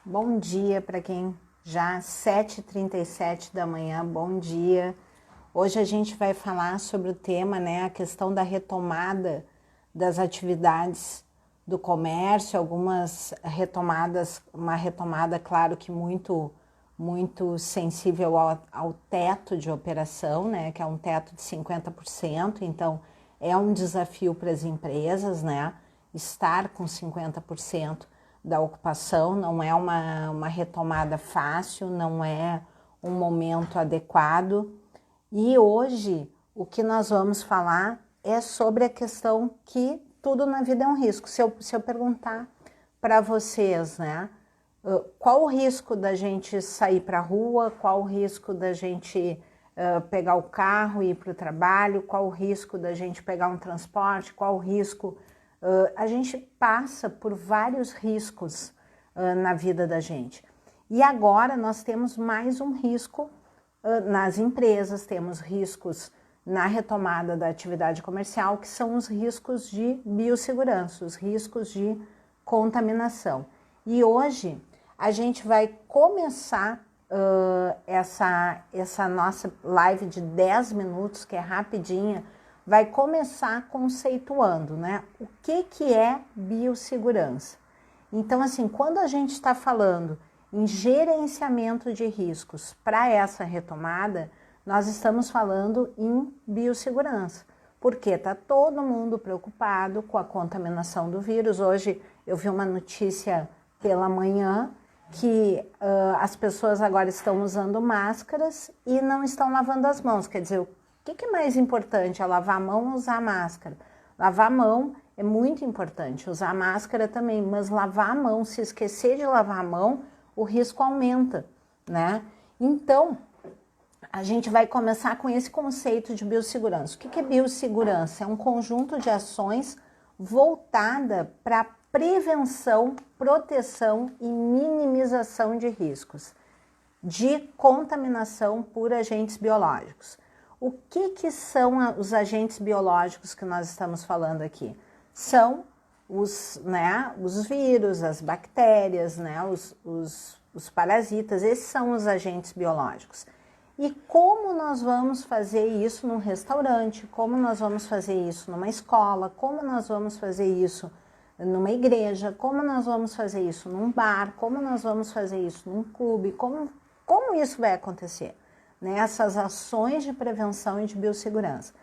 Bom dia para quem já 7h37 da manhã, bom dia. Hoje a gente vai falar sobre o tema, a questão da retomada das atividades do comércio, algumas retomadas, uma retomada, claro que muito sensível ao teto de operação, que é um teto de 50%, então é um desafio para as empresas, estar com 50% da ocupação, não é uma retomada fácil, não é um momento adequado. E hoje o que nós vamos falar é sobre a questão que tudo na vida é um risco. Se eu perguntar para vocês, qual o risco da gente sair para a rua, qual o risco da gente pegar o carro e ir para o trabalho, qual o risco da gente pegar um transporte, qual o risco... a gente passa por vários riscos na vida da gente. E agora nós temos mais um risco nas empresas, temos riscos na retomada da atividade comercial, que são os riscos de biossegurança, os riscos de contaminação. E hoje a gente vai começar essa nossa live de 10 minutos, que é rapidinha, vai começar conceituando, o que é biossegurança. Então, assim, quando a gente está falando em gerenciamento de riscos para essa retomada, nós estamos falando em biossegurança, porque está todo mundo preocupado com a contaminação do vírus. Hoje eu vi uma notícia pela manhã que as pessoas agora estão usando máscaras e não estão lavando as mãos, quer dizer, o que é mais importante? É lavar a mão ou usar a máscara? Lavar a mão é muito importante, usar a máscara também, mas lavar a mão, se esquecer de lavar a mão, o risco aumenta, Então, a gente vai começar com esse conceito de biossegurança. O que é biossegurança? É um conjunto de ações voltada para prevenção, proteção e minimização de riscos de contaminação por agentes biológicos. O que são os agentes biológicos que nós estamos falando aqui? São os vírus, as bactérias, os parasitas, esses são os agentes biológicos. E como nós vamos fazer isso num restaurante, como nós vamos fazer isso numa escola, como nós vamos fazer isso numa igreja, como nós vamos fazer isso num bar, como nós vamos fazer isso num clube, como isso vai acontecer? Essas ações de prevenção e de biossegurança.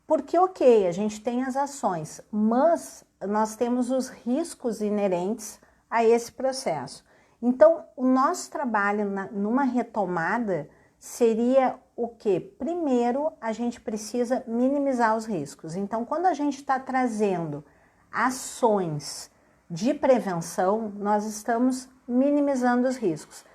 Porque, ok, a gente tem as ações, mas nós temos os riscos inerentes a esse processo. Então, o nosso trabalho numa retomada seria o quê? Primeiro, a gente precisa minimizar os riscos. Então, quando a gente está trazendo ações de prevenção, nós estamos minimizando os riscos.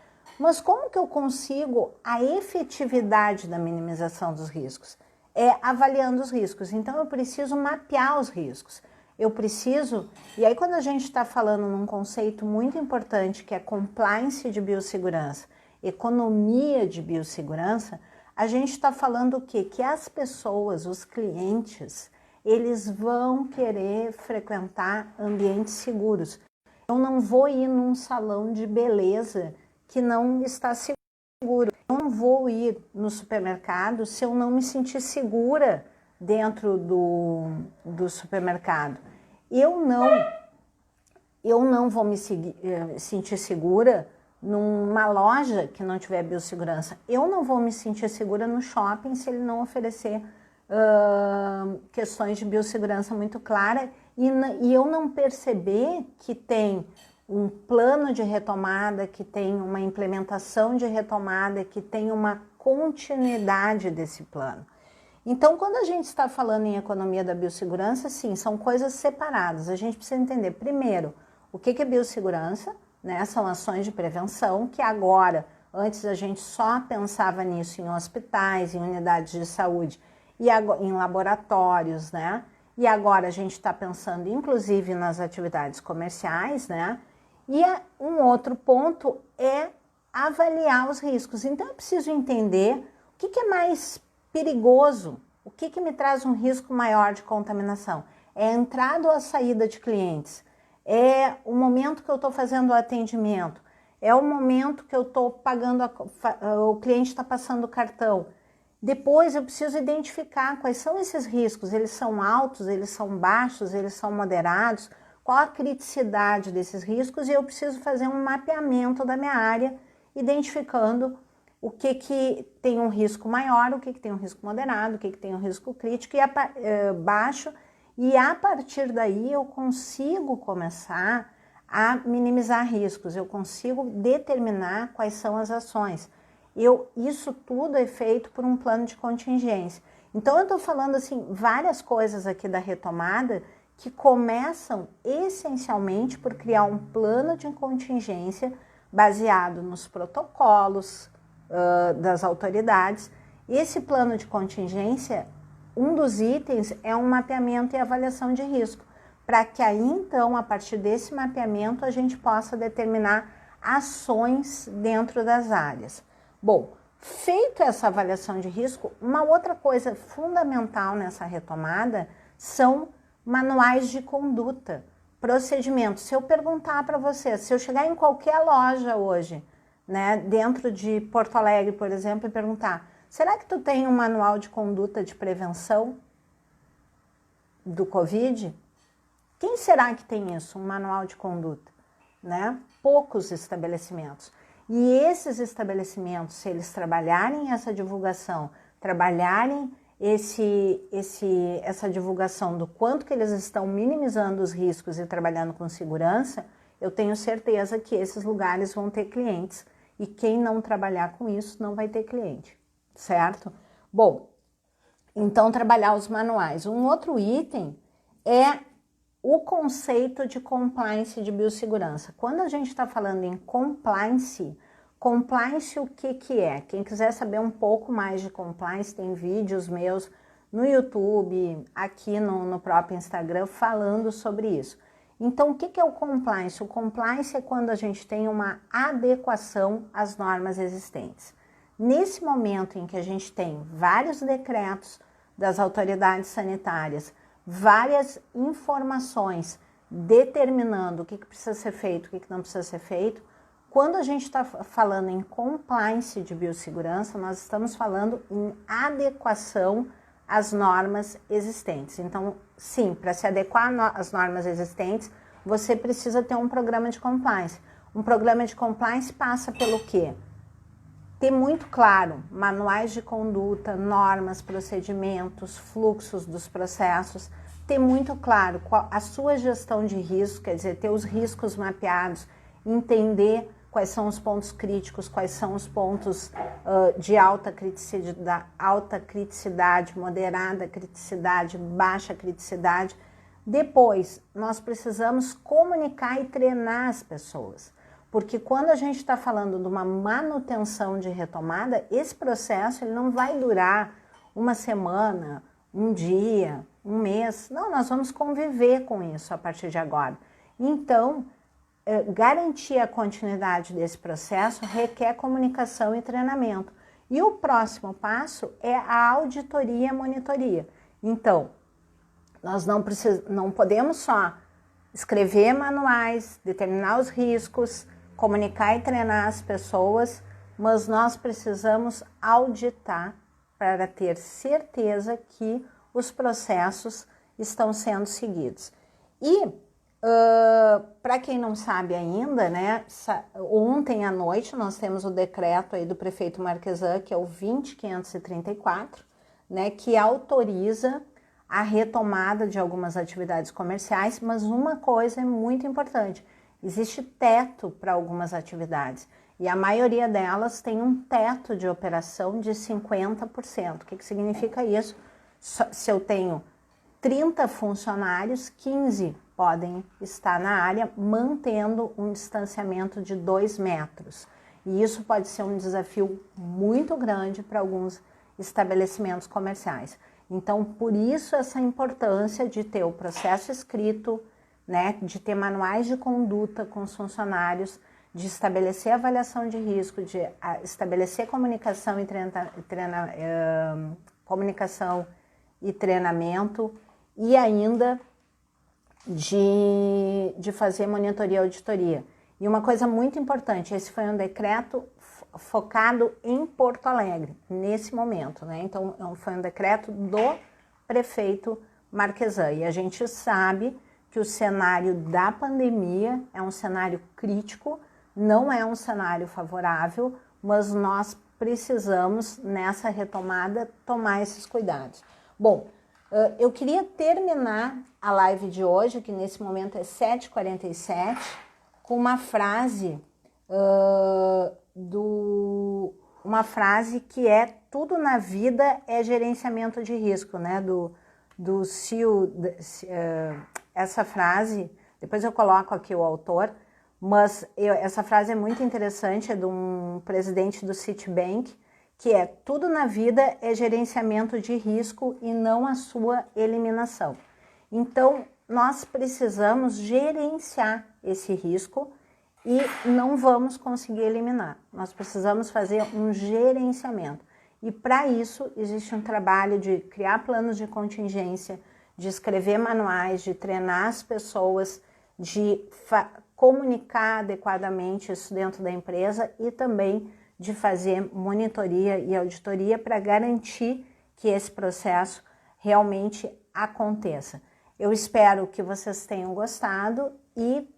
Mas como que eu consigo a efetividade da minimização dos riscos? É avaliando os riscos. Então, eu preciso mapear os riscos. Eu preciso... E aí, quando a gente está falando num conceito muito importante, que é compliance de biossegurança, economia de biossegurança, a gente está falando o quê? Que as pessoas, os clientes, eles vão querer frequentar ambientes seguros. Eu não vou ir num salão de beleza que não está seguro. Eu não vou ir no supermercado se eu não me sentir segura dentro do supermercado. Eu não vou me sentir segura numa loja que não tiver biossegurança. Eu não vou me sentir segura no shopping se ele não oferecer questões de biossegurança muito claras e eu não perceber que tem um plano de retomada, que tem uma implementação de retomada, que tem uma continuidade desse plano. Então, quando a gente está falando em economia da biossegurança, sim, são coisas separadas. A gente precisa entender, primeiro, o que é biossegurança, são ações de prevenção, que agora, antes a gente só pensava nisso em hospitais, em unidades de saúde, e em laboratórios, E agora a gente está pensando, inclusive, nas atividades comerciais, E um outro ponto é avaliar os riscos. Então, eu preciso entender o que é mais perigoso, o que me traz um risco maior de contaminação. É a entrada ou a saída de clientes? É o momento que eu estou fazendo o atendimento? É o momento que eu estou pagando, o cliente está passando o cartão. Depois eu preciso identificar quais são esses riscos, eles são altos, eles são baixos, eles são moderados, qual a criticidade desses riscos, e eu preciso fazer um mapeamento da minha área, identificando o que tem um risco maior, o que tem um risco moderado, o que tem um risco crítico e baixo, e a partir daí eu consigo começar a minimizar riscos, eu consigo determinar quais são as ações. Isso tudo é feito por um plano de contingência. Então eu estou falando assim várias coisas aqui da retomada que começam essencialmente por criar um plano de contingência baseado nos protocolos das autoridades. Esse plano de contingência, um dos itens é um mapeamento e avaliação de risco, para que aí então, a partir desse mapeamento, a gente possa determinar ações dentro das áreas. Bom, feito essa avaliação de risco, uma outra coisa fundamental nessa retomada são manuais de conduta, procedimentos. Se eu perguntar para você, se eu chegar em qualquer loja hoje, né, dentro de Porto Alegre, por exemplo, e perguntar, será que tu tem um manual de conduta de prevenção do Covid? Quem será que tem isso, um manual de conduta? Né? Poucos estabelecimentos. E esses estabelecimentos, se eles trabalharem essa divulgação, trabalharem essa divulgação do quanto que eles estão minimizando os riscos e trabalhando com segurança, eu tenho certeza que esses lugares vão ter clientes. E quem não trabalhar com isso não vai ter cliente, certo? Bom, então trabalhar os manuais. Um outro item é o conceito de compliance de biossegurança. Quando a gente está falando em compliance o que é? Quem quiser saber um pouco mais de compliance, tem vídeos meus no YouTube, aqui no próprio Instagram, falando sobre isso. Então, o que é o compliance? O compliance é quando a gente tem uma adequação às normas existentes. Nesse momento em que a gente tem vários decretos das autoridades sanitárias, várias informações determinando o que precisa ser feito, o que não precisa ser feito, quando a gente está falando em compliance de biossegurança, nós estamos falando em adequação às normas existentes. Então, sim, para se adequar às normas existentes, você precisa ter um programa de compliance. Um programa de compliance passa pelo quê? Ter muito claro manuais de conduta, normas, procedimentos, fluxos dos processos, ter muito claro a sua gestão de risco, quer dizer, ter os riscos mapeados, entender quais são os pontos críticos, quais são os pontos de alta criticidade, moderada criticidade, baixa criticidade. Depois, nós precisamos comunicar e treinar as pessoas, porque quando a gente está falando de uma manutenção de retomada, esse processo ele não vai durar uma semana, um dia, um mês. Não, nós vamos conviver com isso a partir de agora. Então, garantir a continuidade desse processo requer comunicação e treinamento. E o próximo passo é a auditoria e a monitoria. Então, nós não podemos só escrever manuais, determinar os riscos, comunicar e treinar as pessoas, mas nós precisamos auditar para ter certeza que os processos estão sendo seguidos. E para quem não sabe ainda, né, ontem à noite nós temos o decreto aí do prefeito Marquesan, que é o 20.534, né, que autoriza a retomada de algumas atividades comerciais, mas uma coisa é muito importante, existe teto para algumas atividades e a maioria delas tem um teto de operação de 50%. O que significa isso? Se eu tenho 30 funcionários, 15 podem estar na área mantendo um distanciamento de 2 metros. E isso pode ser um desafio muito grande para alguns estabelecimentos comerciais. Então, por isso essa importância de ter o processo escrito, né, de ter manuais de conduta com os funcionários, de estabelecer avaliação de risco, de estabelecer comunicação e treinamento e ainda de fazer monitoria e auditoria. E uma coisa muito importante, esse foi um decreto focado em Porto Alegre, nesse momento, né? Então, foi um decreto do prefeito Marquesan. E a gente sabe que o cenário da pandemia é um cenário crítico, não é um cenário favorável, mas nós precisamos, nessa retomada, tomar esses cuidados. Bom, eu queria terminar a live de hoje, que nesse momento é 7h47, com uma frase uma frase que é: tudo na vida é gerenciamento de risco, né? Do CEO, essa frase, depois eu coloco aqui o autor, mas essa frase é muito interessante, é de um presidente do Citibank, que é: tudo na vida é gerenciamento de risco e não a sua eliminação. Então, nós precisamos gerenciar esse risco e não vamos conseguir eliminar. Nós precisamos fazer um gerenciamento. E para isso existe um trabalho de criar planos de contingência, de escrever manuais, de treinar as pessoas, de comunicar adequadamente isso dentro da empresa e também de fazer monitoria e auditoria para garantir que esse processo realmente aconteça. Eu espero que vocês tenham gostado e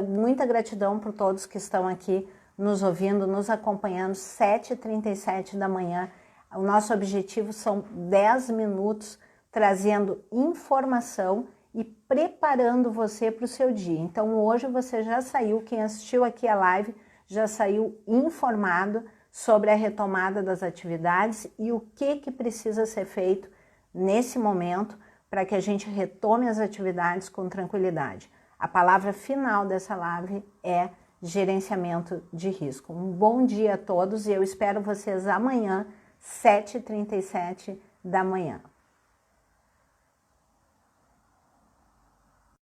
muita gratidão por todos que estão aqui nos ouvindo, nos acompanhando, 7h37 da manhã. O nosso objetivo são 10 minutos trazendo informação e preparando você para o seu dia. Então hoje você já saiu, quem assistiu aqui a live, já saiu informado sobre a retomada das atividades e o que precisa ser feito nesse momento para que a gente retome as atividades com tranquilidade. A palavra final dessa live é gerenciamento de risco. Um bom dia a todos e eu espero vocês amanhã, 7h37 da manhã.